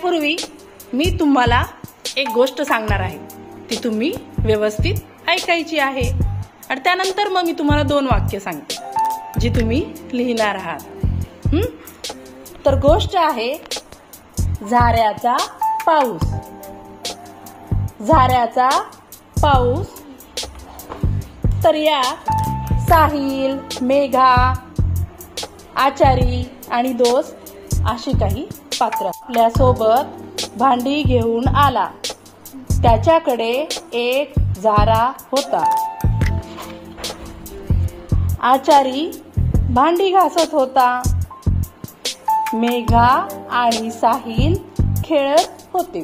त्यापूर्वी मी तुम्हाला एक गोष्ट सांगणार आहे, ती तुम्ही व्यवस्थित ऐकायची आहे आणि त्यानंतर मग मी तुम्हाला 2 वाक्य सांगते जी तुम्ही लिहिणार आहात. तर गोष्ट आहे झाऱ्याचा पाऊस. झाऱ्याचा पाऊस. तर या साहिल, मेघा, आचारी आणि दोस्त अशी काही पात्र आपल्यासोबत भांडी घेऊन आला. त्याच्याकडे एक झारा होता. आचारी भांडी घासत होता. मेघा आणि साहिल खेळत होते.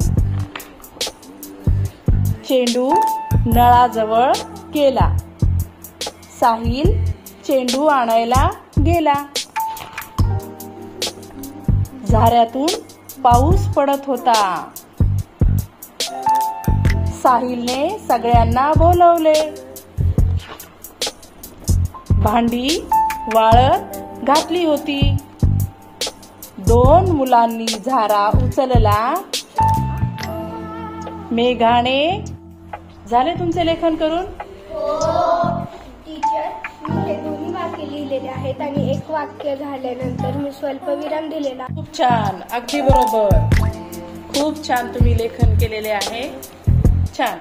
चेंडू नळाजवळ गेला. साहिल चेंडू आणायला गेला. झाऱ्यातून पाऊस पडत होता. साहिलने सगळ्यांना बोलवले. भांडी वाळत घातली होती. 2 मुलांनी झारा उचलला. मेघाने झाले तुमचे लेखन करून? टीचर, मी हे दोन्ही वाक्य लिहिलेले आहेत आणि एक वाक्य झाल्यानंतर मी स्वल्पविराम दिलेला. खूप छान, अगदी बरोबर. खूप छान तुम्ही लेखन केलेले आहे. छान.